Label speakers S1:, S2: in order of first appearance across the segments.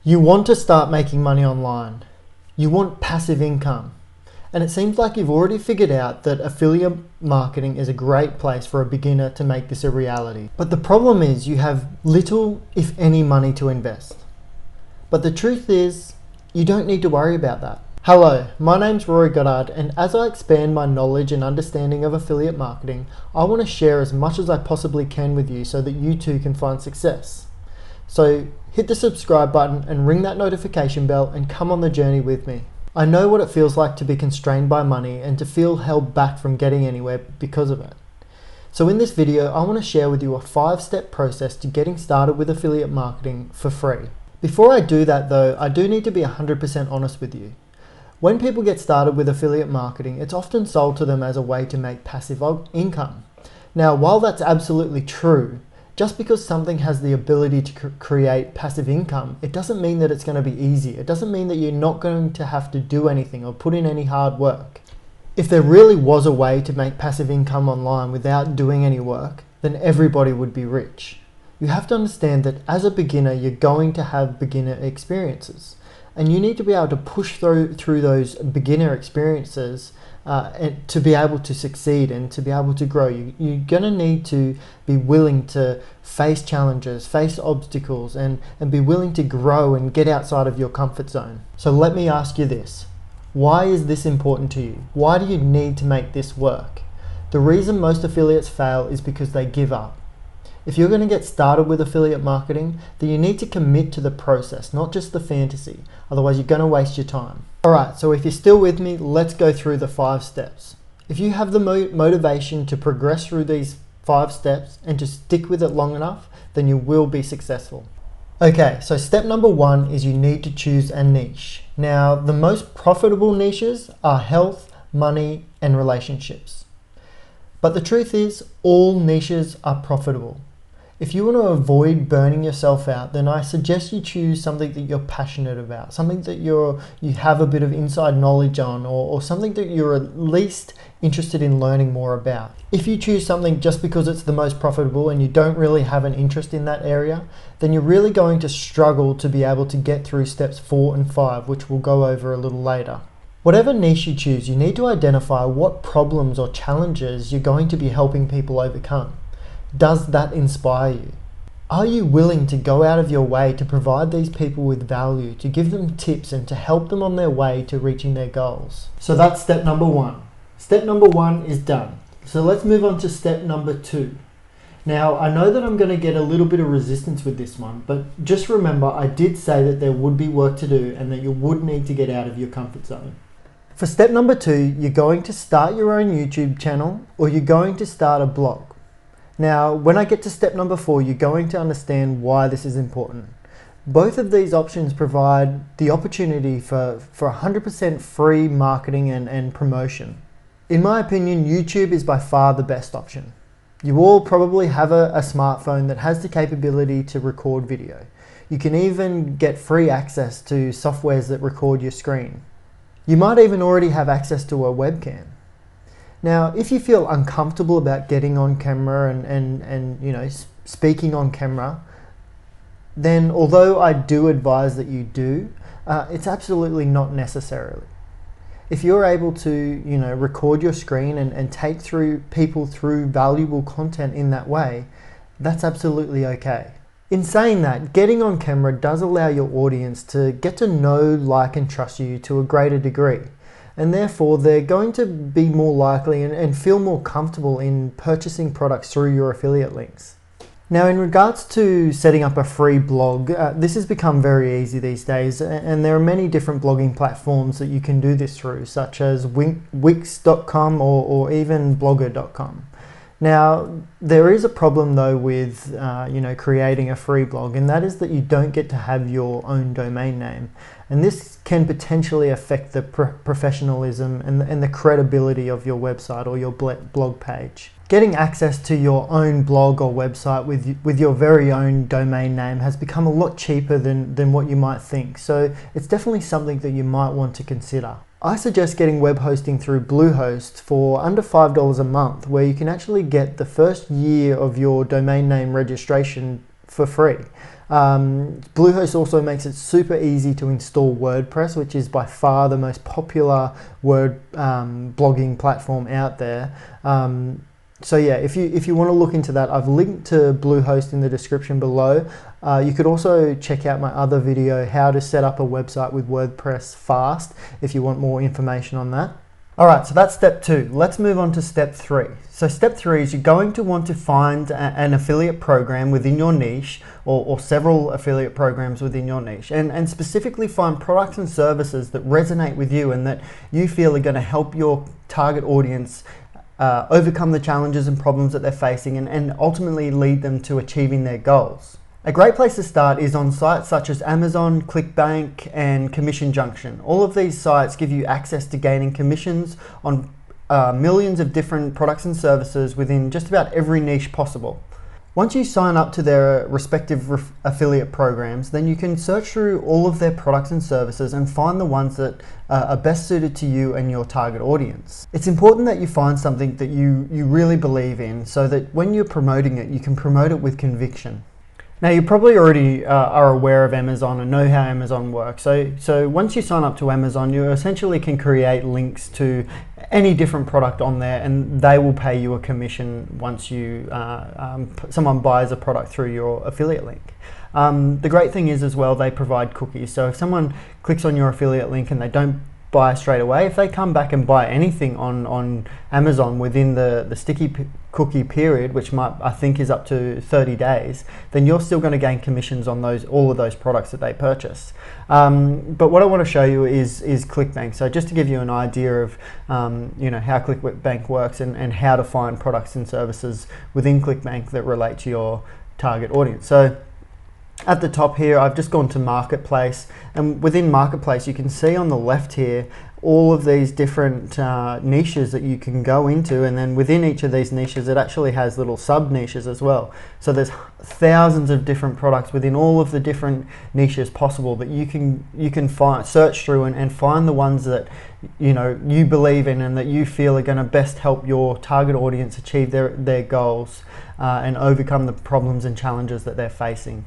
S1: You want to start making money online. You want passive income. And it seems like you've already figured out that affiliate marketing is a great place for a beginner to make this a reality. But the problem is you have little, if any, money to invest. But the truth is, you don't need to worry about that. Hello, my name's Rory Goddard, and as I expand my knowledge and understanding of affiliate marketing, I want to share as much as I possibly can with you so that you too can find success. So hit the subscribe button and ring that notification bell and come on the journey with me. I know what it feels like to be constrained by money and to feel held back from getting anywhere because of it. So in this video, I want to share with you a 5-step process to getting started with affiliate marketing for free. Before I do that though, I do need to be 100% honest with you. When people get started with affiliate marketing, it's often sold to them as a way to make passive income. Now, while that's absolutely true, just because something has the ability to create passive income, it doesn't mean that it's going to be easy. It doesn't mean that you're not going to have to do anything or put in any hard work. If there really was a way to make passive income online without doing any work, then everybody would be rich. You have to understand that as a beginner, you're going to have beginner experiences. And you need to be able to push through those beginner experiences and to be able to succeed and to be able to grow. You're going to need to be willing to face challenges, face obstacles, and be willing to grow and get outside of your comfort zone. So let me ask you this. Why is this important to you? Why do you need to make this work? The reason most affiliates fail is because they give up. If you're going to get started with affiliate marketing, then you need to commit to the process, not just the fantasy. Otherwise, you're going to waste your time. Alright, so if you're still with me, let's go through the 5 steps. If you have the motivation to progress through these 5 steps and to stick with it long enough, then you will be successful. Okay, so step number 1 is you need to choose a niche. Now, the most profitable niches are health, money, and relationships. But the truth is, all niches are profitable. If you want to avoid burning yourself out, then I suggest you choose something that you're passionate about, something that you have a bit of inside knowledge on, or something that you're at least interested in learning more about. If you choose something just because it's the most profitable and you don't really have an interest in that area, then you're really going to struggle to be able to get through steps 4 and 5, which we'll go over a little later. Whatever niche you choose, you need to identify what problems or challenges you're going to be helping people overcome. Does that inspire you? Are you willing to go out of your way to provide these people with value, to give them tips and to help them on their way to reaching their goals? So that's step number 1. Step number 1 is done. So let's move on to step number 2. Now, I know that I'm going to get a little bit of resistance with this one, but just remember I did say that there would be work to do and that you would need to get out of your comfort zone. For step number 2, you're going to start your own YouTube channel or you're going to start a blog. Now, when I get to step number 4, you're going to understand why this is important. Both of these options provide the opportunity for 100% free marketing and promotion. In my opinion, YouTube is by far the best option. You all probably have a smartphone that has the capability to record video. You can even get free access to softwares that record your screen. You might even already have access to a webcam. Now, if you feel uncomfortable about getting on camera and speaking on camera, then although I do advise that you do, it's absolutely not necessarily. If you're able to, record your screen and take people through valuable content in that way, that's absolutely okay. In saying that, getting on camera does allow your audience to get to know, like, and trust you to a greater degree. And therefore, they're going to be more likely and feel more comfortable in purchasing products through your affiliate links. Now, in regards to setting up a free blog, this has become very easy these days, and there are many different blogging platforms that you can do this through, such as Wix.com or even Blogger.com. Now, there is a problem though with creating a free blog, and that is that you don't get to have your own domain name. And this can potentially affect the professionalism and the credibility of your website or your blog page. Getting access to your own blog or website with your very own domain name has become a lot cheaper than what you might think. So it's definitely something that you might want to consider. I suggest getting web hosting through Bluehost for under $5 a month, where you can actually get the first year of your domain name registration for free. Bluehost also makes it super easy to install WordPress, which is by far the most popular word blogging platform out there. So yeah, if you want to look into that, I've linked to Bluehost in the description below. You could also check out my other video, how to set up a website with WordPress fast, if you want more information on that. All right, so that's step 2. Let's move on to step 3. So step 3 is you're going to want to find an affiliate program within your niche, or several affiliate programs within your niche, and specifically find products and services that resonate with you and that you feel are going to help your target audience overcome the challenges and problems that they're facing, and ultimately lead them to achieving their goals. A great place to start is on sites such as Amazon, ClickBank, and Commission Junction. All of these sites give you access to gaining commissions on millions of different products and services within just about every niche possible. Once you sign up to their respective affiliate programs, then you can search through all of their products and services and find the ones that are best suited to you and your target audience. It's important that you find something that you really believe in, so that when you're promoting it, you can promote it with conviction. Now, you probably already are aware of Amazon and know how Amazon works. So once you sign up to Amazon, you essentially can create links to any different product on there, and they will pay you a commission once someone buys a product through your affiliate link. The great thing is as well, they provide cookies. So if someone clicks on your affiliate link and they don't buy straight away, if they come back and buy anything on Amazon within the sticky cookie period, which I think is up to 30 days, then you're still going to gain commissions on all of those products that they purchase. But what I want to show you is ClickBank. So just to give you an idea of how ClickBank works and how to find products and services within ClickBank that relate to your target audience. So at the top here, I've just gone to Marketplace, and within Marketplace you can see on the left here all of these different niches that you can go into, and then within each of these niches it actually has little sub niches as well. So there's thousands of different products within all of the different niches possible that you can search through and find the ones that you believe in and that you feel are going to best help your target audience achieve their goals and overcome the problems and challenges that they're facing.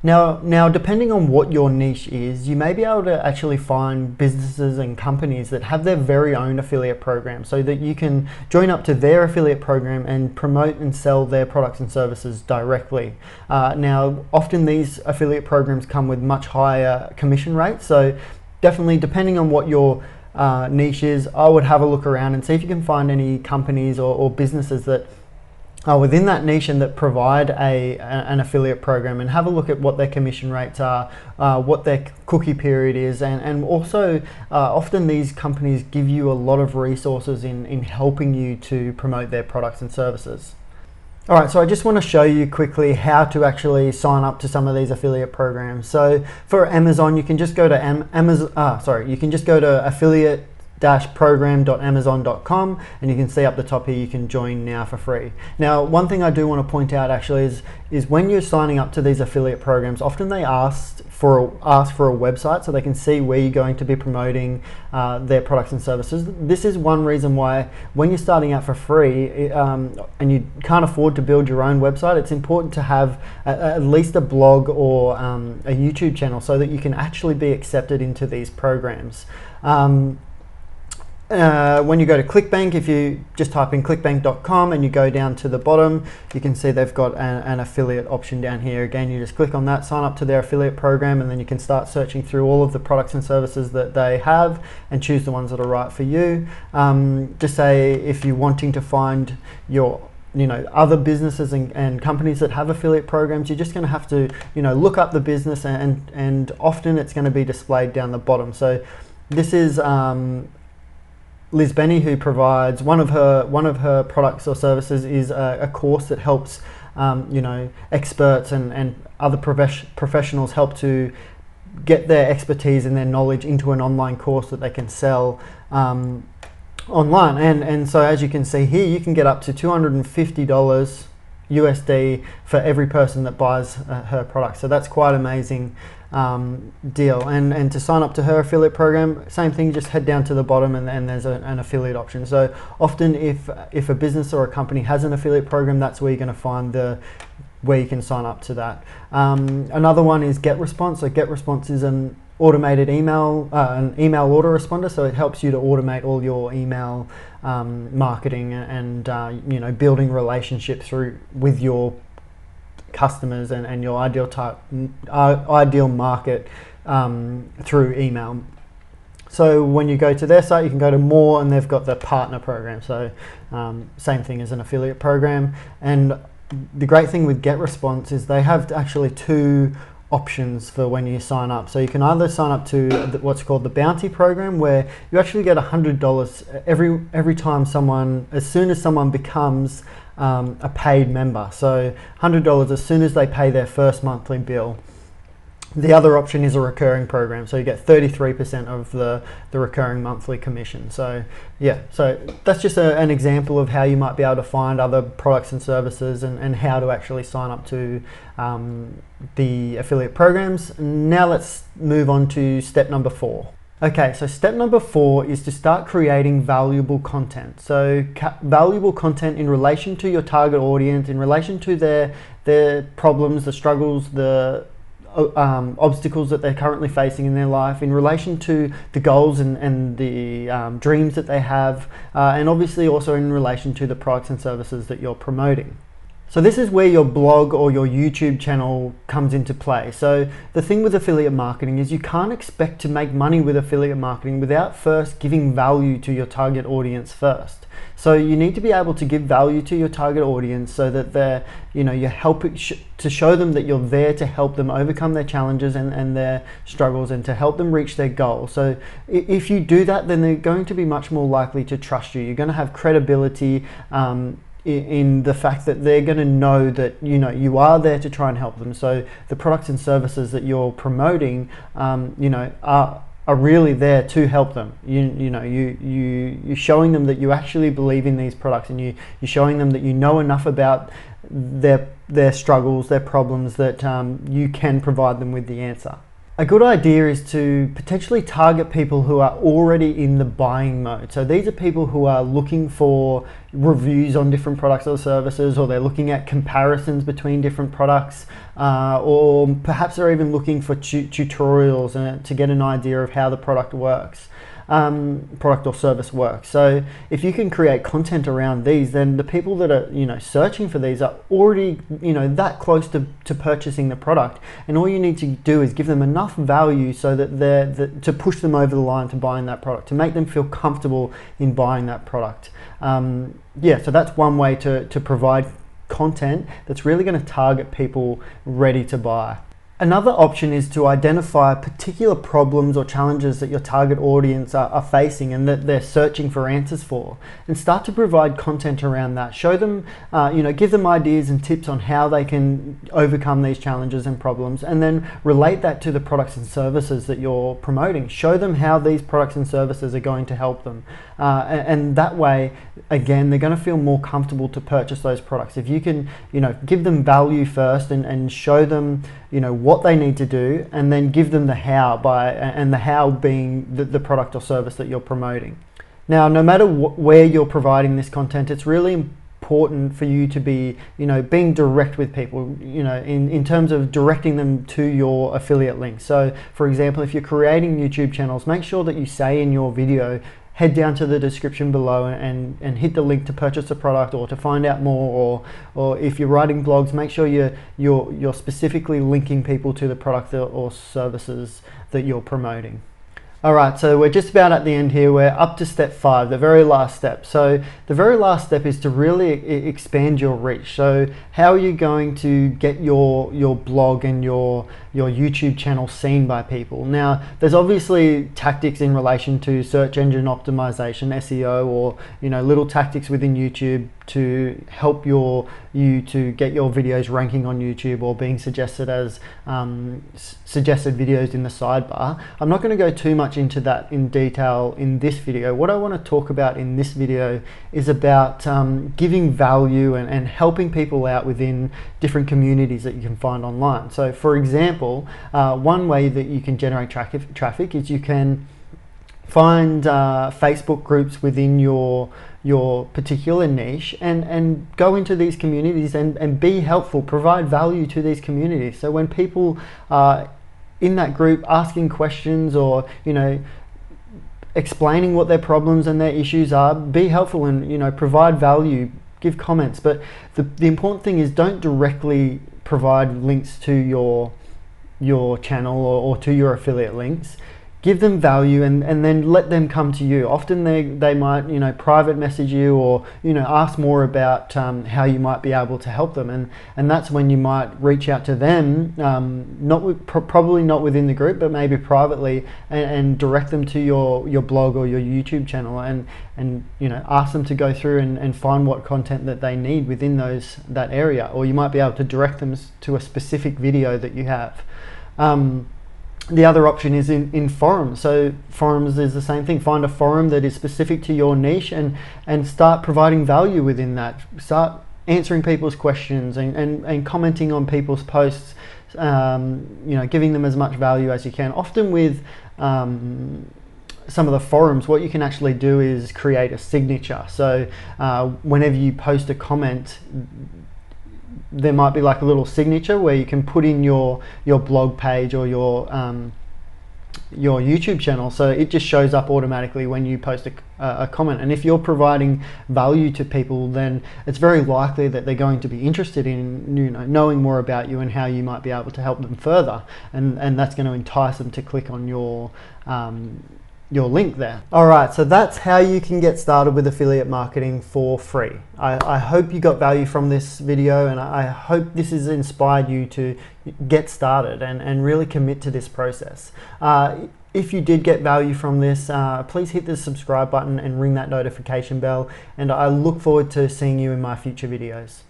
S1: Now, depending on what your niche is, you may be able to actually find businesses and companies that have their very own affiliate program, so that you can join up to their affiliate program and promote and sell their products and services directly. Now, often these affiliate programs come with much higher commission rates, so definitely depending on what your niche is, I would have a look around and see if you can find any companies or businesses that within that niche and that provide an affiliate program, and have a look at what their commission rates are, what their cookie period is, and also often these companies give you a lot of resources in helping you to promote their products and services. All right, so I just want to show you quickly how to actually sign up to some of these affiliate programs. So for Amazon, you can just go to you can just go to affiliate-program.amazon.com, and you can see up the top here you can join now for free. Now, one thing I do want to point out actually is when you're signing up to these affiliate programs, often they ask for a website so they can see where you're going to be promoting their products and services. This is one reason why when you're starting out for free and you can't afford to build your own website, it's important to have at least a blog or a YouTube channel so that you can actually be accepted into these programs. When you go to ClickBank, if you just type in clickbank.com and you go down to the bottom, you can see they've got an affiliate option down here. Again, you just click on that, sign up to their affiliate program, and then you can start searching through all of the products and services that they have and choose the ones that are right for you. Just say if you're wanting to find your other businesses and companies that have affiliate programs, you're just going to have to look up the business, and often it's going to be displayed down the bottom. So this is Liz Benny, who provides one of her products or services is a course that helps experts and other professionals help to get their expertise and their knowledge into an online course that they can sell online. And so as you can see here, you can get up to $250 USD for every person that buys her product. So that's quite amazing deal. And to sign up to her affiliate program, same thing, just head down to the bottom and there's an affiliate option. So often if a business or a company has an affiliate program, that's where you're going to find the where you can sign up to that. Another one is GetResponse. So GetResponse is an automated email, an email autoresponder. So it helps you to automate all your email marketing and building relationships with your customers and your ideal market through email. So when you go to their site, you can go to more, and they've got the partner program. So same thing as an affiliate program. And the great thing with GetResponse is they have actually two options for when you sign up. So you can either sign up to what's called the bounty program, where you actually get $100 every time as soon as someone becomes a paid member. So $100 as soon as they pay their first monthly bill. The other option is a recurring program, so you get 33% of the recurring monthly commission. So yeah, so that's just an example of how you might be able to find other products and services and how to actually sign up to the affiliate programs. Now let's move on to step number 4. Okay, so step number 4 is to start creating valuable content. So valuable content in relation to your target audience, in relation to their problems, the struggles, the obstacles that they're currently facing in their life, in relation to the goals and the dreams that they have, and obviously also in relation to the products and services that you're promoting. So this is where your blog or your YouTube channel comes into play. So the thing with affiliate marketing is you can't expect to make money with affiliate marketing without first giving value to your target audience first. So you need to be able to give value to your target audience so that you're helping to show them that you're there to help them overcome their challenges and their struggles, and to help them reach their goals. So if you do that, then they're going to be much more likely to trust you. You're going to have credibility in the fact that they're going to know that you are there to try and help them. So the products and services that you're promoting are really there to help them. You're showing them that you actually believe in these products, and you're showing them that you know enough about their struggles, their problems, that you can provide them with the answer. A good idea is to potentially target people who are already in the buying mode. So these are people who are looking for reviews on different products or services, or they're looking at comparisons between different products, or perhaps they're even looking for tutorials to get an idea of how the product works. Product or service works. So if you can create content around these, then the people that are searching for these are already that close to purchasing the product, and all you need to do is give them enough value so that to push them over the line to buying that product, to make them feel comfortable in buying that product. So that's one way to provide content that's really going to target people ready to buy. Another option is to identify particular problems or challenges that your target audience are facing and that they're searching for answers for, and start to provide content around that. Show them, give them ideas and tips on how they can overcome these challenges and problems, and then relate that to the products and services that you're promoting. Show them how these products and services are going to help them. And that way, again, they're going to feel more comfortable to purchase those products. If you can, give them value first and show them, what they need to do, and then give them the how and the how being the product or service that you're promoting. Now, no matter where you're providing this content, it's really important for you to be, being direct with people, in terms of directing them to your affiliate link. So, for example, if you're creating YouTube channels, make sure that you say in your video, head down to the description below and hit the link to purchase a product or to find out more, or if you're writing blogs, make sure you're specifically linking people to the product or services that you're promoting. Alright, so we're just about at the end here. We're up to step 5, the very last step. So the very last step is to really expand your reach. So how are you going to get your blog and your YouTube channel seen by people? Now, there's obviously tactics in relation to search engine optimization, SEO, or little tactics within YouTube to help you to get your videos ranking on YouTube or being suggested as suggested videos in the sidebar. I'm not going to go too much into that in detail in this video. What I want to talk about in this video is about giving value and helping people out within different communities that you can find online. So for example, one way that you can generate traffic is you can Find Facebook groups within your particular niche, and go into these communities and be helpful, provide value to these communities. So when people are in that group asking questions, or explaining what their problems and their issues are, be helpful and provide value, give comments. But the important thing is, don't directly provide links to your channel or to your affiliate links. Give them value and then let them come to you. Often they might private message you, or ask more about how you might be able to help them, and that's when you might reach out to them, probably not within the group, but maybe privately, and direct them to your blog or your YouTube channel, and ask them to go through and find what content that they need within that area. Or you might be able to direct them to a specific video that you have. The other option is in forums. So forums is the same thing. Find a forum that is specific to your niche, and start providing value within that. Start answering people's questions and commenting on people's posts, giving them as much value as you can. Often with some of the forums, what you can actually do is create a signature. So whenever you post a comment, there might be like a little signature where you can put in your blog page or your YouTube channel, so it just shows up automatically when you post a comment. And if you're providing value to people, then it's very likely that they're going to be interested in knowing more about you and how you might be able to help them further, and that's going to entice them to click on your link there. Alright, so that's how you can get started with affiliate marketing for free. I hope you got value from this video, and I hope this has inspired you to get started and really commit to this process. If you did get value from this, please hit the subscribe button and ring that notification bell, and I look forward to seeing you in my future videos.